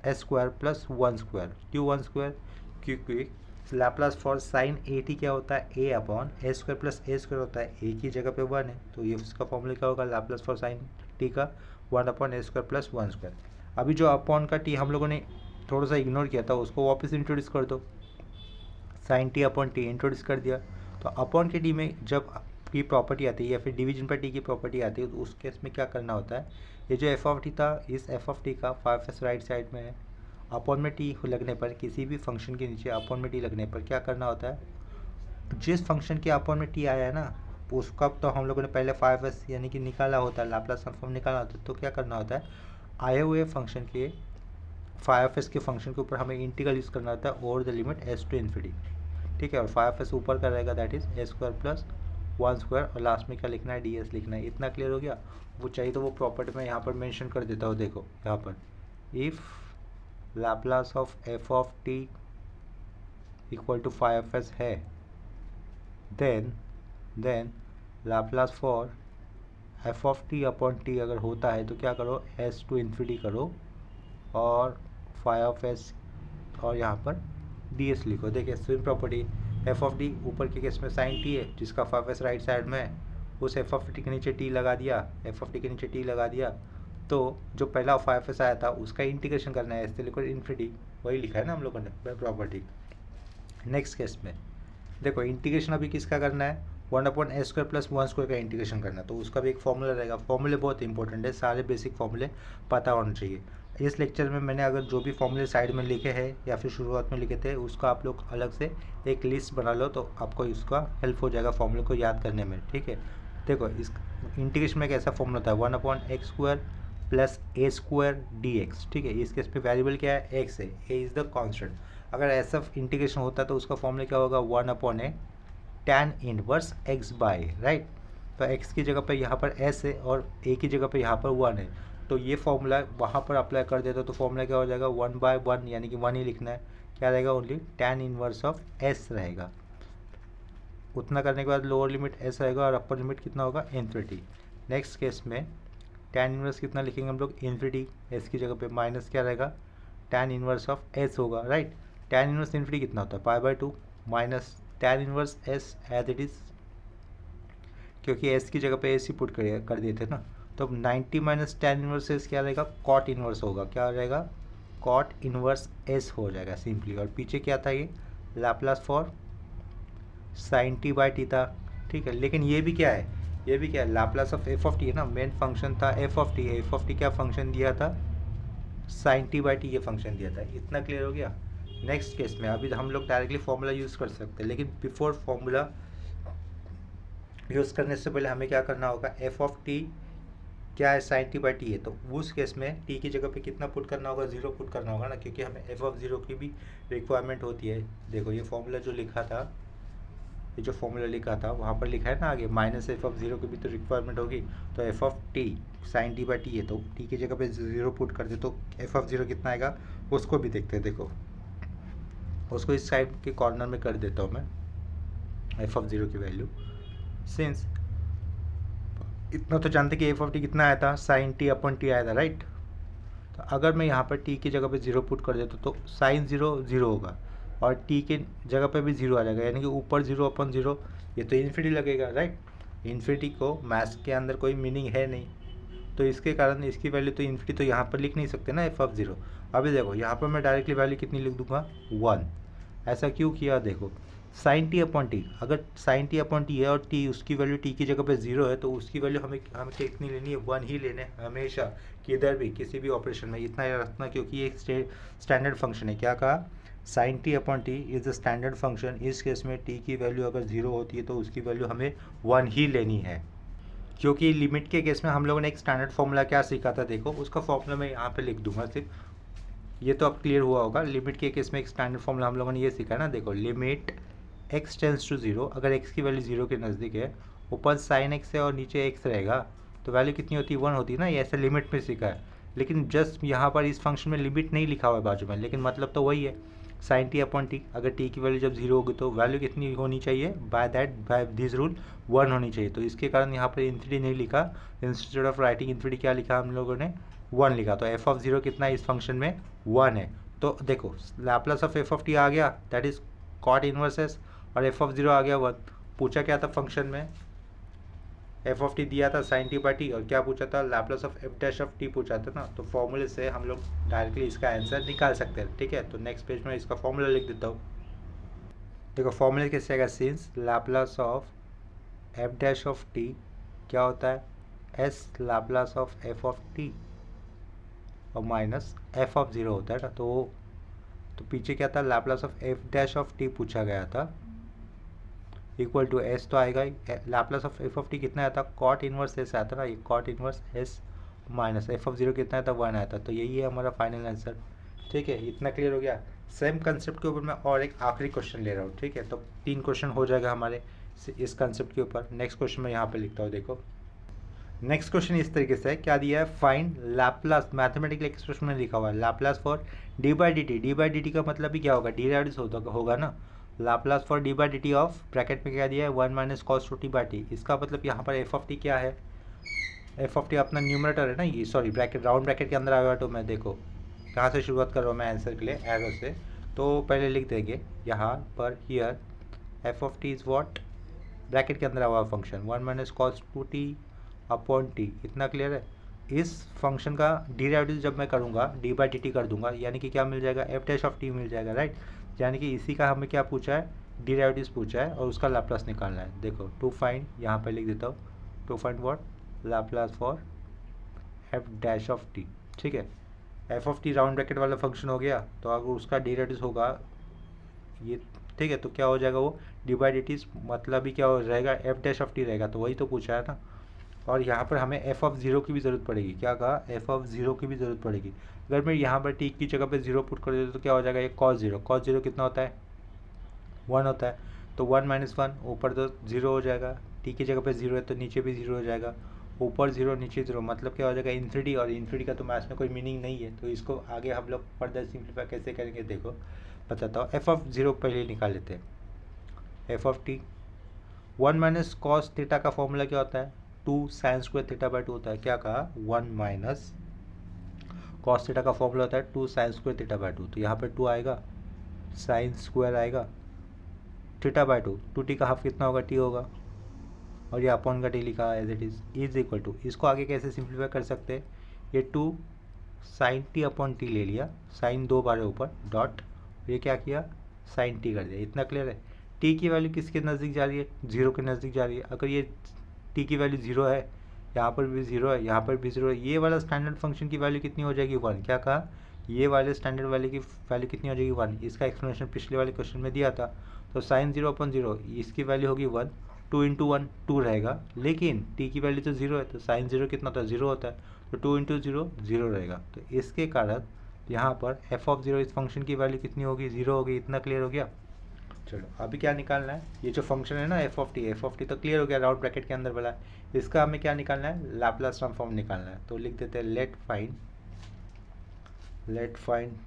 S1: s square plus one square, क्यों वन स्क्वायर, क्योंकि Laplace for sine a t क्या होता है, a upon a square plus a square होता है, ए की जगह पे वन है, तो ये उसका फॉर्मूला क्या होगा, लाप्लास फॉर साइन टी का one upon a square plus one square. अभी जो अपॉन का टी हम लोगों ने थोड़ा सा इग्नोर किया था उसको वापस इंट्रोड्यूस कर दो, sine t upon t introduce कर दिया, तो अपॉन के टी में जब की प्रॉपर्टी आती है या फिर डिवीजन पर टी की प्रॉपर्टी आती है तो उस केस में क्या करना होता है, ये जो एफ ऑफ टी था इस एफ ऑफ टी का फाइव एस राइट साइड में है, अपॉन में टी लगने पर किसी भी फंक्शन के नीचे अपॉन में टी लगने पर क्या करना होता है, जिस फंक्शन के अपॉन में टी आया है ना उसका तो हम लोगों ने पहले फाइव एस यानी कि निकाला होता है, लाप्लास ट्रांसफॉर्म निकालना होता है, तो क्या करना होता है, आए हुए फंक्शन के फाइव एस के फंक्शन के ऊपर हमें इंटीग्रल यूज़ करना होता है over the limit s to infinity. ठीक है, और फाइव एस ऊपर का रहेगा that is a square plus one square, और लास्ट में क्या लिखना है, डी एस लिखना है। इतना क्लियर हो गया। वो चाहिए तो वो प्रॉपर्टी में यहाँ पर मेंशन कर देता हूँ, देखो यहाँ पर if Laplace of f of t equal to five s है then Laplace for f of t upon t अगर होता है तो क्या करो, एस टू इन्फिनिटी करो और फाइव ऑफ एस और यहाँ पर डी एस लिखो। देखिए same property, F of D ऊपर के केस में साइन टी है जिसका फाइव एस राइट साइड में है, उस एफ ऑफ टी के नीचे टी लगा दिया, एफ ऑफ टी के नीचे टी लगा दिया, तो जो पहला फाइव एस आया था उसका इंटीग्रेशन करना है, एस से लेकर इन्फिनिटी, वही लिखा है ना हम लोगों ने प्रॉपर्टी। नेक्स्ट केस में देखो इंटीग्रेशन अभी किसका करना है, one upon a square plus one square का इंटीग्रेशन करना, तो उसका भी एक फॉर्मूला रहेगा। फॉर्मूले बहुत इंपॉर्टेंट है, सारे बेसिक फॉर्मूले पता होना चाहिए। इस लेक्चर में मैंने अगर जो भी फॉर्मूले साइड में लिखे हैं या फिर शुरुआत में लिखे थे उसका आप लोग अलग से एक लिस्ट बना लो, तो आपको इसका हेल्प हो जाएगा फॉर्मूले को याद करने में। ठीक है, देखो इस इंटीग्रेशन में एक ऐसा फॉर्मूला होता है, one upon x square plus a square d x. ठीक है, इसके इस पर वेरिएबल क्या है, एक्स है, ए इज़ द कॉन्स्टेंट। अगर ऐसा इंटीग्रेशन होता है तो उसका फॉर्मूला क्या होगा, one upon a tan inverse x by, right. तो x की जगह पर यहाँ पर s है और a की जगह पर यहाँ पर 1 है, तो ये फॉर्मूला वहाँ पर अप्लाई कर देते तो फॉर्मूला क्या हो जाएगा, 1/1 यानी कि 1 ही लिखना है, क्या रहेगा, only tan inverse of s रहेगा। उतना करने के बाद लोअर लिमिट एस आएगा और अपर लिमिट कितना होगा इन्फिनिटी। नेक्स्ट केस में tan इनवर्स कितना लिखेंगे हम लोग इन्फिनिटी, एस की जगह पे माइनस क्या रहेगा tan इनवर्स ऑफ एस होगा, राइट। tan इनवर्स इन्फिनिटी कितना होता है π/2 minus tan inverse s as it is, क्योंकि एस की जगह पे एस ही पुट कर दिए थे ना। तो अब 90 माइनस tan इनवर्स एस क्या रहेगा कॉट इनवर्स होगा, क्या हो जाएगा कॉट इनवर्स एस हो जाएगा सिंपली। और पीछे क्या था ये Laplace for sine t by t था, ठीक है। लेकिन ये भी क्या है, ये भी क्या है Laplace of f of T है ना, मेन फंक्शन था F of T. F of t क्या फंक्शन दिया था साइन टी बाई टी, ये फंक्शन दिया था। इतना क्लियर हो गया। नेक्स्ट केस में अभी हम लोग डायरेक्टली फॉर्मूला यूज़ कर सकते हैं, लेकिन बिफोर फॉर्मूला यूज़ करने से पहले हमें क्या करना होगा, एफ ऑफ टी क्या है साइन टी बाई टी है, तो उस केस में टी की जगह पे कितना पुट करना होगा 0 पुट करना होगा ना, क्योंकि हमें एफ ऑफ 0 की भी रिक्वायरमेंट होती है। देखो ये फॉर्मूला जो लिखा था, ये जो फॉर्मूला लिखा था वहाँ पर लिखा है ना आगे माइनस एफ ऑफ 0 की भी तो रिक्वायरमेंट होगी। तो f of t sine t by t है, तो टी की जगह पे 0 पुट कर दे तो एफ ऑफ 0 कितना आएगा उसको भी देखते हैं। देखो उसको इस साइड के कॉर्नर में कर देता हूँ मैं एफ ऑफ 0 की वैल्यू। सिंस इतना तो जानते कि एफ ऑफ टी कितना आया था साइन टी अपन टी आया था, राइट। तो अगर मैं यहाँ पर टी की जगह पे 0 पुट कर देता तो साइन 0 0 होगा और टी के जगह पे भी 0 आ जाएगा, यानी कि ऊपर 0 अपन 0, ये तो इन्फिनिटी लगेगा, राइट। इन्फिनिटी को मैथ्स के अंदर कोई मीनिंग है नहीं, तो इसके कारण इसकी वैल्यू तो इन्फिनिटी तो यहाँ पर लिख नहीं सकते ना एफ ऑफ 0। अभी देखो यहाँ पर मैं डायरेक्टली वैल्यू कितनी लिख दूंगा 1। ऐसा क्यों किया, देखो साइन टी अपॉन टी, अगर साइन टी अपॉन टी है और टी उसकी वैल्यू टी की जगह पे 0 है तो उसकी वैल्यू हमें कितनी लेनी है 1 ही लेने हमेशा, किधर भी किसी भी ऑपरेशन में इतना याद रखना, क्योंकि ये एक स्टैंडर्ड फंक्शन है। क्या कहा, sine t upon t is the standard function. इस केस में टी की वैल्यू अगर 0 होती है तो उसकी वैल्यू हमें 1 ही लेनी है, क्योंकि लिमिट के केस में हम लोगों ने एक स्टैंडर्ड फॉर्मूला क्या सीखा था, देखो उसका फॉर्मूला मैं यहाँ पे लिख दूंगा सिर्फ, ये तो अब क्लियर हुआ होगा। लिमिट के केस में एक स्टैंडर्ड फॉर्मूला हम लोगों ने ये सीखा ना, देखो लिमिट x टेंस टू 0, अगर x की वैल्यू 0 के नज़दीक है, ऊपर साइन x है और नीचे x रहेगा, तो वैल्यू कितनी होती है 1 होती है ना, ये ऐसे लिमिट में सीखा है। लेकिन जस्ट यहाँ पर इस फंक्शन में लिमिट नहीं लिखा हुआ है बाजू में, लेकिन मतलब तो वही है साइन टी अपॉन टी। अगर टी की वैल्यू जब 0 होगी तो वैल्यू कितनी होनी चाहिए, बाय दिस रूल 1 होनी चाहिए। तो इसके कारण यहाँ पर इन्फिनिटी नहीं लिखा, इंस्टेड ऑफ राइटिंग इन्फिनिटी क्या लिखा हम लोगों ने 1 लिखा। तो एफ ऑफ 0 कितना है इस फंक्शन में 1 है। तो देखो Laplace of f of t आ गया, that is cot inverse s, और एफ ऑफ 0 आ गया 1। पूछा क्या था फंक्शन में, एफ ऑफ टी दिया था साइन टी बाई टी, और क्या पूछा था Laplace of f dash of t पूछा था ना। तो फॉर्मूले से हम लोग डायरेक्टली इसका आंसर निकाल सकते हैं, ठीक है। तो नेक्स्ट पेज में इसका फॉर्मूला लिख देता हूँ। देखो फॉर्मूले कैसे आएगा, since Laplace of f dash of t क्या होता है s Laplace of f of t और माइनस एफ ऑफ 0 होता है ना। तो पीछे क्या था Laplace of f dash of t पूछा गया था, इक्वल टू एस तो आएगा ही। Laplace of f of t कितना आया था कॉट इनवर्स एस आया था ना, ये cot inverse s minus f of 0 कितना आया था 1 आया था। तो यही है हमारा फाइनल आंसर, ठीक है। इतना क्लियर हो गया। सेम कंसेप्ट के ऊपर मैं और एक आखिरी क्वेश्चन ले रहा हूँ, ठीक है। तो 3 क्वेश्चन हो जाएगा हमारे इस कंसेप्ट के ऊपर। नेक्स्ट क्वेश्चन मैं यहाँ पे लिखता हूँ, देखो नेक्स्ट क्वेश्चन इस तरीके से है, क्या दिया है फाइंड लैप्लास, मैथमेटिकल एक्सप्रेशन में लिखा हुआ है Laplace for D by d T. D by d T का मतलब भी क्या होगा, डीराइव्ड होगा ना। Laplace for D by d T of bracket में क्या दिया है 1 minus cos two T by T. इसका मतलब यहाँ पर एफ ऑफ टी क्या है, एफ ऑफ टी अपना न्यूमरेटर है ना, ये सॉरी ब्रैकेट राउंड ब्रैकेट के अंदर आएगा। तो मैं देखो कहाँ से शुरुआत कर रहा हूँ मैं आंसर के लिए, एरो से। तो पहले लिख देंगे यहाँ पर here F of T is what, bracket के अंदर हुआ function 1 minus cos two T upon T. इतना क्लियर है। इस फंक्शन का डिराइवेटिव जब मैं करूँगा डी बाई डी टी कर दूंगा, यानी कि क्या मिल जाएगा एफ डैश ऑफ टी मिल जाएगा, राइट। यानी कि इसी का हमें क्या पूछा है डिराइवेटिव पूछा है और उसका लाप्लास निकालना है। देखो टू फाइंड, यहाँ पे लिख देता हूँ to find what Laplace for f dash of t, ठीक है। F of t round bracket वाला फंक्शन हो गया, तो अगर उसका डिराइवेटिव होगा ये, ठीक है, तो क्या हो जाएगा वो डी बाई डी टी, मतलब ही क्या हो रहेगा एफ डैश ऑफ टी रहेगा। तो वही तो पूछा है ना। और यहाँ पर हमें एफ ऑफ 0 की भी ज़रूरत पड़ेगी, क्या कहा एफ ऑफ 0 की भी ज़रूरत पड़ेगी। अगर मैं यहाँ पर टी की जगह पे 0 पुट कर देता तो क्या हो जाएगा ये कॉस 0, कॉस 0 कितना होता है 1 होता है। तो 1 माइनस 1 ऊपर तो 0 हो जाएगा, टी की जगह पे 0 है तो नीचे भी 0 हो जाएगा, ऊपर 0 नीचे 0, मतलब क्या हो जाएगा इन्फिनिटी। और इन्फिनिटी का तो मैथ्स में कोई मीनिंग नहीं है, तो इसको आगे हम लोग फर्दर सिंप्लीफाई कैसे करेंगे देखो बताता हूँ। एफ ऑफ 0 पहले निकाल लेते हैं, F of T 1 minus cos theta का फॉर्मूला क्या होता है, 2 साइन स्क्वायर थीटा बाई 2 होता है। क्या कहा, 1 माइनस कॉस थीटा का फॉर्मूला होता है 2 साइन स्क्वायर थीटा बाई 2। तो यहाँ पे 2 आएगा, साइन स्क्वायर आएगा, थीटा बाई 2, 2t का हाफ कितना होगा, t होगा, और ये अपॉन का t लिखा है as it is equal to. इसको आगे कैसे सिंप्लीफाई कर सकते हैं, ये 2 साइन टी अपॉन टी ले लिया, साइन 2 बार ऊपर डॉट, ये क्या किया, साइन टी कर दिया। इतना क्लियर है। टी की वैल्यू किसके नज़दीक जा रही है, 0 के नज़दीक जा रही है। अगर ये टी की वैल्यू 0 है, यहाँ पर भी 0 है, यहाँ पर भी 0 है, ये वाला स्टैंडर्ड फंक्शन की वैल्यू कितनी हो जाएगी, 1। क्या कहा, ये वाले स्टैंडर्ड वैल्यू की वैल्यू कितनी हो जाएगी, 1। इसका एक्सप्लेनेशन पिछले वाले क्वेश्चन में दिया था। तो साइन 0 अपॉन 0 इसकी वैल्यू होगी 1, 2 इंटू 1 2 रहेगा, लेकिन टी की वैल्यू तो 0 है, तो साइन 0 कितना होता है, 0 होता है, तो 2 इंटू 0 0 रहेगा। तो इसके कारण यहाँ पर एफ ऑफ 0 इस फंक्शन की वैल्यू कितनी होगी, 0 होगी। इतना क्लियर हो गया। चलो अभी क्या निकालना है, ये जो फंक्शन है ना एफ ऑफ टी तो क्लियर हो गया, राउंड ब्रैकेट के अंदर वाला। इसका हमें क्या निकालना है, लैपलास ट्रांसफॉर्म निकालना है। तो लिख देते हैं let find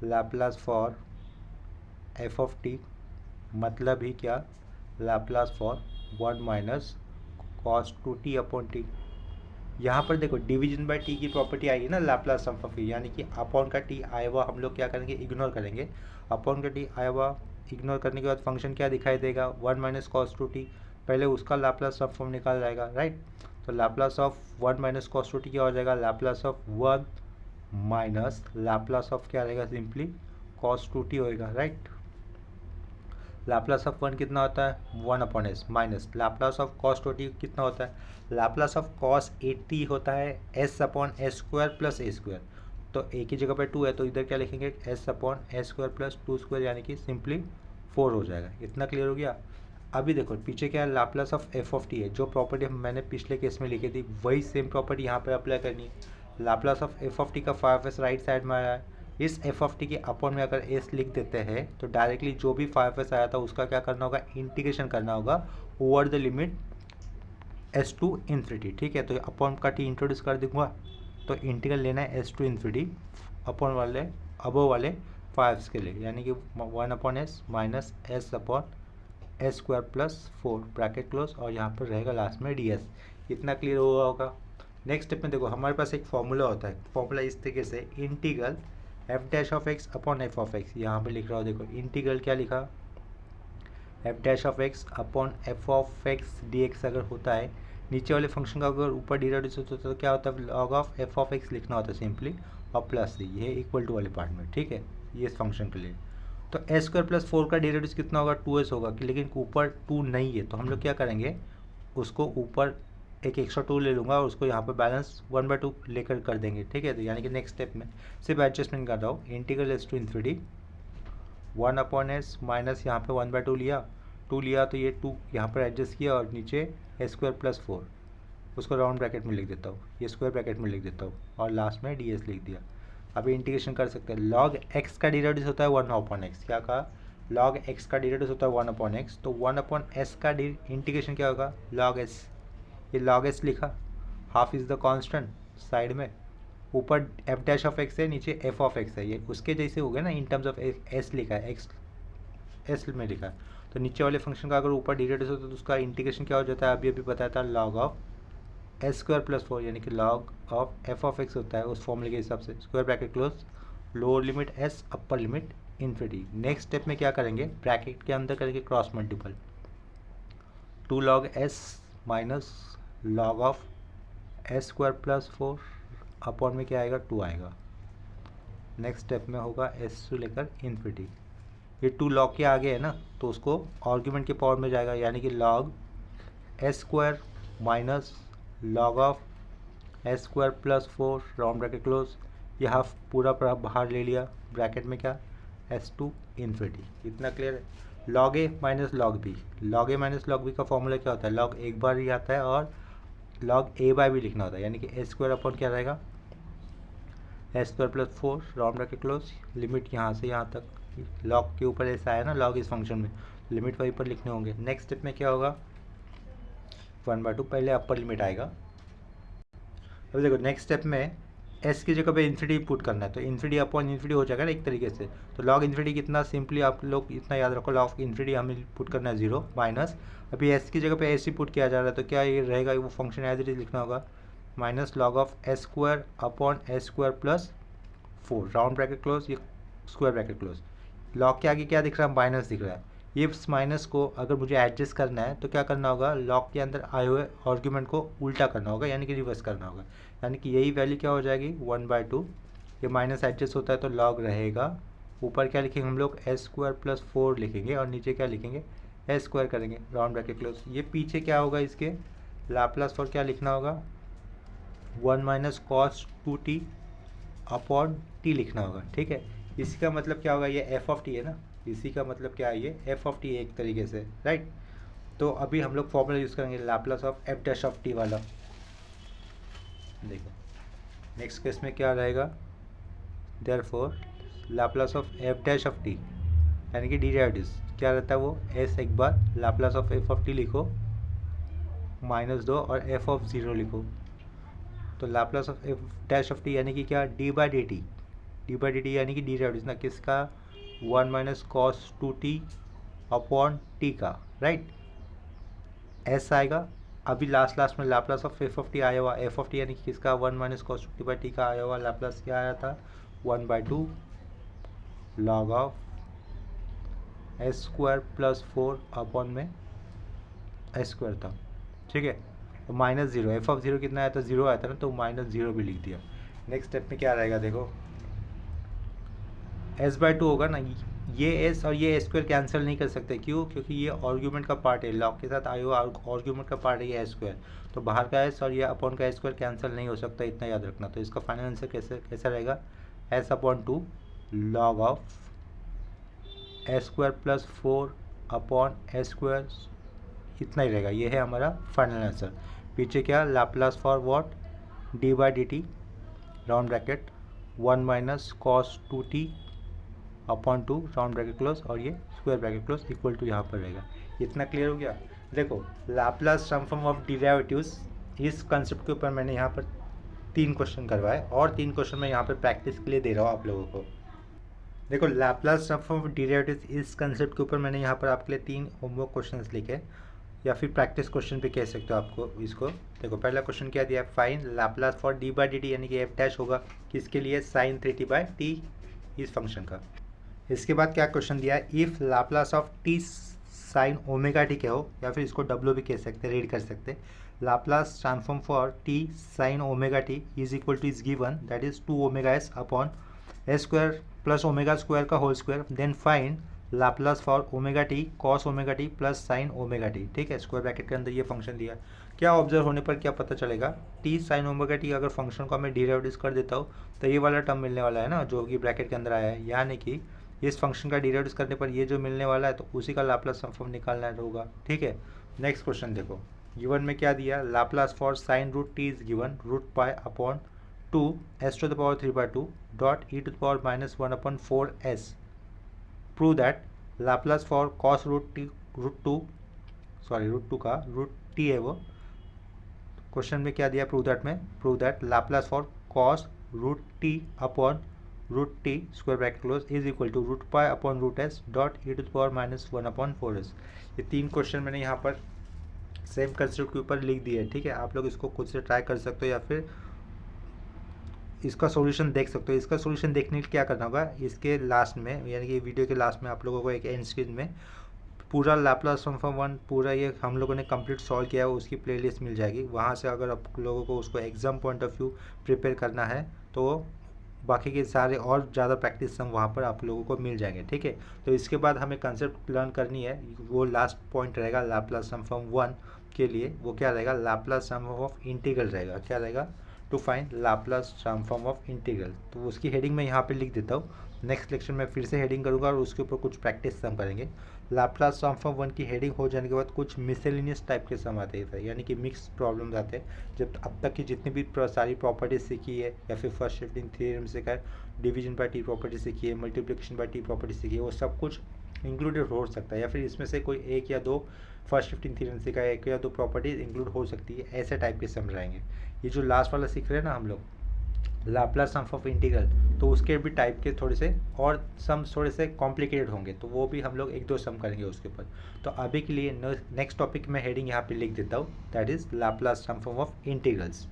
S1: Laplace for f of T, मतलब ही क्या, Laplace for 1 minus cos 2t upon t. यहाँ पर देखो डिवीजन बाय टी की प्रॉपर्टी आएगी ना लैपलास ट्रांसफॉर्म की, यानी कि अपॉन का टी आया हुआ हम लोग क्या करेंगे, इग्नोर करेंगे। अपॉन का टी आया हुआ इग्नोर करने के बाद फंक्शन क्या दिखाई देगा, 1 माइनस कॉस 2t, पहले उसका लैपलास ट्रांसफॉर्म निकाल जाएगा, राइट। तो Laplace of 1 minus cos 2t क्या हो जाएगा, Laplace of 1 minus Laplace of क्या रहेगा, सिंपली कॉस 2t होएगा, राइट। लैपलास ऑफ 1 कितना होता है, 1 upon s, minus Laplace of cos 2t कितना होता है, लैपलास ऑफ कॉस 8t होता है s upon s square plus a square. तो एक ही जगह पे 2 है, तो इधर क्या लिखेंगे, S upon s square plus 2 square, यानी कि सिंपली 4 हो जाएगा। इतना क्लियर हो गया। अभी देखो पीछे क्या है, Laplace of f of T है, जो प्रॉपर्टी मैंने पिछले केस में लिखी थी वही सेम प्रॉपर्टी यहाँ पर अप्लाई करनी है। Laplace of f of t का 5s राइट साइड में आया है, इस एफ ऑफ टी के अपॉन में अगर एस लिख देते हैं तो डायरेक्टली जो भी 5s आया था उसका क्या करना होगा, इंटीग्रेशन करना होगा over the limit s to infinity, ठीक है। तो अपॉन का टी इंट्रोड्यूस कर दूंगा, तो इंटीग्रल लेना है एस टू इन्फिनिटी अपॉन वाले अबो वाले 5s के लिए, यानी कि 1 upon s minus S upon s square plus 4 bracket close, और यहाँ पर रहेगा लास्ट में डी एस। इतना क्लियर हुआ होगा। नेक्स्ट स्टेप में देखो हमारे पास एक फॉर्मूला होता है, फॉर्मूला इस तरीके से, integral F dash of x upon F of x. यहाँ पे लिख रहा हूँ, देखो इंटीग्रल क्या लिखा, F dash of x upon F of x D x अगर होता है, नीचे वाले फंक्शन का अगर ऊपर डिराइव होता है तो क्या होता है, log of f of x लिखना होता है सिंपली, और प्लस ये इक्वल टू वाले पार्ट में, ठीक है, ये इस फंक्शन के लिए। तो एस स्क्वायर प्लस 4 का डिराइव कितना होगा, 2s होगा, लेकिन ऊपर 2 नहीं है, तो हम लोग क्या करेंगे, उसको ऊपर एक एक्स्ट्रा 2 ले लूँगा और उसको यहाँ पर बैलेंस 1/2 लेकर कर देंगे, ठीक है। तो यानी कि नेक्स्ट स्टेप में सिर्फ एडजस्टमेंट कर रहा हूँ, integral s to infinity 1 upon s minus यहाँ पे 1/2 लिया, 2 लिया, तो ये 2 यहाँ पर एडजस्ट किया, और नीचे एस स्क्वायर प्लस 4 उसको राउंड ब्रैकेट में लिख देता हूँ, ये स्क्वायर ब्रैकेट में लिख देता हूँ, और लास्ट में डी एस लिख दिया। अभी इंटीग्रेशन कर सकते हैं, लॉग एक्स का डिराइव होता है 1 अपॉन एक्स, क्या कहा, लॉग एक्स का डिराइव होता है 1 अपॉन एक्स, तो 1 अपॉन एस का इंटीग्रेशन क्या होगा, लॉग एस, ये लॉग एस लिखा, half is the constant side में, ऊपर एफ डैश ऑफ एक्स है, नीचे एफ ऑफ एक्स है, ये उसके जैसे हो गया ना, इन टर्म्स ऑफ एस लिखा है, एक्स एस में लिखा है। तो नीचे वाले फंक्शन का अगर ऊपर डिराइव होता है तो उसका इंटीग्रेशन क्या हो जाता है, अभी बताया था, log of S square plus 4, यानी कि log of f of x होता है उस फॉर्मूले के हिसाब से, square bracket close, lower limit S upper limit infinity. Next step में क्या करेंगे, ब्रैकेट के अंदर करेंगे cross multiple, 2 log S minus log of S square plus 4 upon में क्या आएगा, 2 आएगा। नेक्स्ट स्टेप में होगा एस टू लेकर इन्फिनिटी, ये 2 लॉग के आगे है ना, तो उसको आर्ग्यूमेंट के पावर में जाएगा, यानी कि log S square minus log of S square plus 4 round bracket close, ये हाफ पूरा बाहर ले लिया, ब्रैकेट में क्या, एस टू इन्फिनिटी। इतना क्लियर है। लॉग ए माइनस लॉग बी, लॉग ए माइनस लॉग बी का फॉर्मूला क्या होता है, लॉग एक बार ही आता है और लॉग ए बाय बी लिखना होता है, यानी कि एस स्क्वायर अपॉन क्या रहेगा, S square plus 4 round bracket close, limit यहाँ से यहाँ तक, लॉग के ऊपर ऐसा है ना लॉग इस फंक्शन में, लिमिट वहीं पर लिखने होंगे। नेक्स्ट स्टेप में क्या होगा, 1/2 पहले अपर लिमिट आएगा। अब देखो नेक्स्ट स्टेप में एस की जगह पे इन्फिनिटी पुट करना है, तो इन्फिनिटी अपॉन इन्फिनिटी हो जाएगा ना एक तरीके से। तो लॉग इन्फिनिटी कितना, सिंपली आप लोग इतना याद रखो, लॉग इन्फिनिटी हमें पुट करना है 0 माइनस, अभी एस की जगह पे एस ही पुट किया जा रहा है, तो क्या ये रहेगा, वो फंक्शन एज इट इज लिखना होगा minus log of S square upon s square plus 4, round bracket close, ये स्क्वायर ब्रैकेट क्लोज। लॉग के आगे क्या दिख रहा है, माइनस दिख रहा है। इस माइनस को अगर मुझे एडजस्ट करना है तो क्या करना होगा, लॉग के अंदर आए हुए आर्ग्यूमेंट को उल्टा करना होगा, यानी कि रिवर्स करना होगा, यानी कि यही वैल्यू क्या हो जाएगी 1/2। ये माइनस एडजस्ट होता है तो लॉग रहेगा, ऊपर क्या लिखेंगे हम लोग एस स्क्वायर प्लस 4 लिखेंगे, और नीचे क्या लिखेंगे एस स्क्वायर करेंगे, राउंड ब्रैकेट क्लोज। ये पीछे क्या होगा, इसके लाप्लास फॉर क्या लिखना होगा 1 minus cos 2t upon T लिखना होगा, ठीक है। इसी का मतलब क्या होगा, ये एफ ऑफ टी है ना, इसी का मतलब क्या है, ये एफ ऑफ टी एक तरीके से, राइट। तो अभी हम लोग फॉर्मूला यूज़ करेंगे Laplace of f dash of t वाला। देखो नेक्स्ट केस में क्या रहेगा, therefore Laplace of f dash of t यानी कि डेरिवेटिव्स क्या रहता है, वो एस एक बार Laplace of f of t लिखो -2 और एफ ऑफ 0 लिखो, तो Laplace of f dash of t यानी कि क्या डी बाई डी टी यानी कि डेरिवेटिव्स ना किसका 1 minus cos 2t upon T का, राइट। एस आएगा, अभी लास्ट में Laplace of f of T आया हुआ, एफ ऑफ टी यानी कि किसका 1 minus cos 2t by T का आया हुआ, लाप्लास क्या आया था 1/2 log of S square plus 4 upon में एस स्क्वायर था, ठीक है। तो -0, एफ ऑफ 0 कितना आया था 0 आया था ना, तो -0 भी लिख दिया। नेक्स्ट स्टेप में क्या रहेगा, देखो s/2 होगा ना, ये s और ये स्क्वायर कैंसिल नहीं कर सकते, क्यों, क्योंकि ये आर्ग्यूमेंट का पार्ट है, लॉग के साथ आए हुआ आर्ग्यूमेंट का पार्ट है ये स्क्वायर, तो बाहर का s और ये अपॉन का स्क्वायर कैंसिल नहीं हो सकता, इतना याद रखना। तो इसका फाइनल आंसर कैसा रहेगा, s/2 log of S square plus 4 upon s square, इतना ही रहेगा, ये है हमारा फाइनल आंसर। पीछे क्या Laplace for what d by d t round bracket 1 minus cos 2t upon 2 round bracket close, और ये square bracket close equal to यहाँ पर रहेगा। इतना क्लियर हो गया। देखो लाप्लास ट्रांसफॉर्म ऑफ डेरिवेटिव्स, इस कंसेप्ट के ऊपर मैंने यहाँ पर 3 क्वेश्चन करवाए, और 3 क्वेश्चन मैं यहाँ पर प्रैक्टिस के लिए दे रहा हूँ आप लोगों को। देखो लाप्लास ट्रांसफॉर्म ऑफ डेरिवेटिव्स, इस कंसेप्ट के ऊपर मैंने यहाँ पर आपके लिए 3 होमवर्क क्वेश्चंस लिखे, या फिर प्रैक्टिस क्वेश्चन भी कह सकते हो आपको इसको। देखो पहला क्वेश्चन क्या दिया है, find Laplace for D by d T यानी कि एफ डैश होगा किसके लिए sin 3t बाई टी इस फंक्शन का। इसके बाद क्या क्वेश्चन दिया है, if Laplace of t sine omega T क्या हो, या फिर इसको डब्ल्यू भी कह सकते, रीड कर सकते, Laplace transform for t sine omega t is equal to is given, that is 2 omega s upon s square plus omega square का whole square, then find Laplace for omega t cos omega t plus sine omega t, ठीक है। Square bracket के अंदर ये function दिया, क्या observe होने पर क्या पता चलेगा, टी साइन ओमेगा टी अगर फंक्शन को मैं डेरिवेटिव कर देता हूँ तो ये वाला टर्म मिलने वाला है ना, जो कि ब्रैकेट के अंदर आया है, यानी कि इस फंक्शन का डेरिवेटिव करने पर ये जो मिलने वाला है तो उसी का लाप्लास ट्रांसफॉर्म निकालना होगा, ठीक है। नेक्स्ट क्वेश्चन देखो, गिवन में क्या दिया, Laplace for sine root t is given root pi upon 2 s to the power 3/2 dot e to the power -1 upon 4s, prove that Laplace for cos root 2 का root T है वो, question में क्या दिया, prove that Laplace for cos root t upon root t square bracket close is equal to root pi upon root s dot e to the power -1 upon 4s। ये 3 question मैंने यहाँ पर same concept के ऊपर लिख दिए, ठीक है। आप लोग इसको खुद से ट्राई कर सकते हो, या फिर इसका सॉल्यूशन देख सकते हो। इसका सॉल्यूशन देखने के लिए क्या करना होगा, इसके लास्ट में यानी कि वीडियो के लास्ट में आप लोगों को एक एंड स्क्रीन में पूरा लाप्लास ट्रांसफॉर्म 1 पूरा ये हम लोगों ने कंप्लीट सॉल्व किया है, उसकी प्लेलिस्ट मिल जाएगी, वहाँ से अगर आप लोगों को उसको exam point of view prepare करना है तो बाकी के सारे और ज़्यादा प्रैक्टिस हम वहाँ पर आप लोगों को मिल जाएंगे, ठीक है। तो इसके बाद हमें कंसेप्ट लर्न करनी है, वो लास्ट पॉइंट रहेगा लाप्लास ट्रांसफॉर्म 1 के लिए, वो क्या रहेगा, लाप्लास ट्रांसफॉर्म ऑफ इंटीग्रल रहेगा, क्या रहेगा, to find Laplace transform of integral. तो उसकी हेडिंग मैं यहाँ पे लिख देता हूँ, नेक्स्ट लेक्चर में फिर से हेडिंग करूँगा और उसके ऊपर कुछ प्रैक्टिस हम करेंगे। लाप्लास ट्रांसफॉर्म 1 की हेडिंग हो जाने के बाद कुछ मिसलेनियस टाइप के सम आते हैं, यानी कि मिक्स प्रॉब्लम्स आते हैं। जब अब तक की जितनी भी सारी प्रॉपर्टीज सीखी है, या फिर फर्स्ट शिफ्टिंग थ्योरम सीखा है, डिवीजन बाय टी प्रॉपर्टी सीखी है, मल्टीप्लिकेशन बाय टी प्रॉपर्टी सीखी है, वो सब कुछ इंक्लूडेड हो सकता है, या फिर इसमें से कोई एक या दो फर्स्ट शिफ्टिंग थ्योरम सीखा है, एक या दो प्रॉपर्टीज इंक्लूड हो सकती है, ऐसे टाइप के सम रहेंगे। ये जो लास्ट वाला सीख रहे हैं ना हम लोग, लाप्लास ट्रांसफॉर्म ऑफ इंटीग्रल, तो उसके भी टाइप के थोड़े से और सम्स थोड़े से कॉम्प्लिकेटेड होंगे, तो वो भी हम लोग एक दो सम करेंगे उसके ऊपर। तो अभी के लिए नेक्स्ट टॉपिक में हेडिंग यहाँ पे लिख देता हूँ, that is Laplace transform of integrals.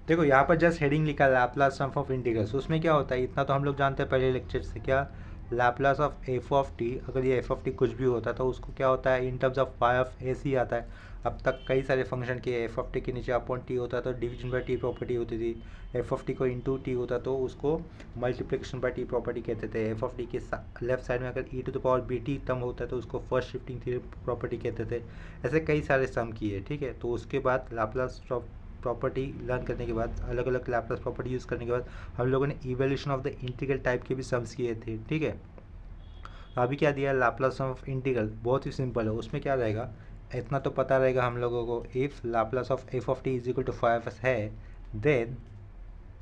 S1: देखो यहाँ पर जस्ट हेडिंग लिखा लाप्लास ट्रांसफॉर्म ऑफ इंटीग्रल्स, उसमें क्या होता है इतना तो हम लोग जानते हैं पहले लेक्चर से, क्या Laplace of f of T, अगर ये एफ ऑफ टी कुछ भी होता है तो उसको क्या होता है in terms of phi of a c आता है। अब तक कई सारे फंक्शन के एफ ऑफ टी के नीचे अपॉन टी होता है तो डिवीजन बाय टी प्रॉपर्टी होती थी, एफ ऑफ टी को इंटू टी होता तो उसको मल्टीप्लिकेशन बाय टी प्रॉपर्टी कहते थे, एफ ऑफ टी के लेफ्ट साइड में अगर e to the power b t term होता है तो उसको फर्स्ट शिफ्टिंग थ्योरम प्रॉपर्टी कहते थे। ऐसे कई सारे सम किए, ठीक है। तो उसके बाद लाप्लास प्रॉपर्टी लर्न करने के बाद, अलग अलग लाप्लास प्रॉपर्टी यूज़ करने के बाद हम लोगों ने evolution of the integral type के भी सम्स किए थे, ठीक है। तो अभी क्या दिया लाप्लास ऑफ इंटीग्रल, बहुत ही सिंपल है, उसमें क्या रहेगा इतना तो पता रहेगा हम लोगों को, if Laplace of f of t is equal to five है, देन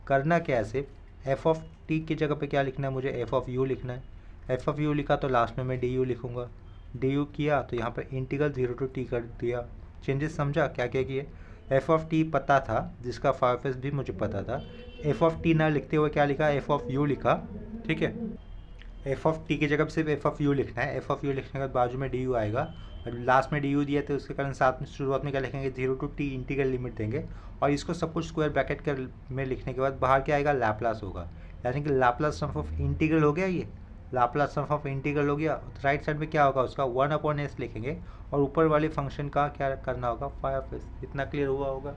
S1: करना क्या है, सिर्फ एफ ऑफ टी की जगह पे क्या लिखना है मुझे, एफ ऑफ यू लिखना है। एफ ऑफ यू लिखा तो लास्ट में मैं डी यू लिखूँगा, डी यू किया तो यहाँ पर इंटीग्रल 0 टू टी कर दिया। चेंजेस समझा क्या क्या किए, एफ ऑफ टी पता था जिसका फाइव भी मुझे पता था, एफ ऑफ टी ना लिखते हुए क्या लिखा, एफ ऑफ यू लिखा, ठीक है। एफ ऑफ टी की जगह सिर्फ एफ ऑफ यू लिखना है, एफ ऑफ यू लिखने के बाद बाजू में डी यू आएगा, और लास्ट में डी यू दिया तो उसके कारण साथ में शुरुआत में क्या लिखेंगे 0 टू टी इंटीग्रल लिमिट देंगे, और इसको सब कुछ स्क्वायर ब्रैकेट कर में लिखने के बाद बाहर क्या आएगा लाप्लास होगा, यानी कि लाप्लास सम ऑफ इंटीग्रल हो गया। ये लाप्लास सम ऑफ इंटीग्रल हो गया, राइट साइड में क्या होगा उसका 1/s लिखेंगे, और ऊपर वाले फंक्शन का क्या करना होगा 5s। इतना क्लियर हुआ होगा,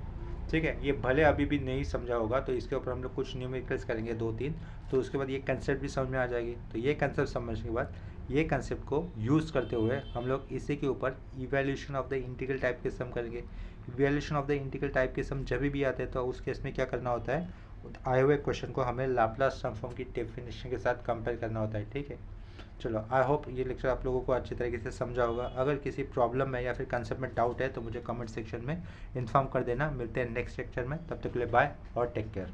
S1: ठीक है। ये भले अभी भी नहीं समझा होगा तो इसके ऊपर हम लोग कुछ न्यूमेरिकल्स करेंगे 2-3, तो उसके बाद ये कंसेप्ट भी समझ में आ जाएगी। तो ये कंसेप्ट समझने के बाद ये कंसेप्ट को यूज़ करते हुए हम लोग इसी के ऊपर evaluation of the integral type के सम करेंगे। Evaluation of the integral type के सम जब भी आते हैं तो उस केस में क्या करना होता है, आए हुए क्वेश्चन को हमें लाप्लास ट्रांसफॉर्म की डेफिनेशन के साथ कंपेयर करना होता है, ठीक है। चलो, आई होप ये लेक्चर आप लोगों को अच्छी तरीके से समझा होगा। अगर किसी प्रॉब्लम में या फिर कंसेप्ट में डाउट है तो मुझे कमेंट सेक्शन में इन्फॉर्म कर देना। मिलते हैं नेक्स्ट लेक्चर में, तब तक के लिए बाय और टेक केयर।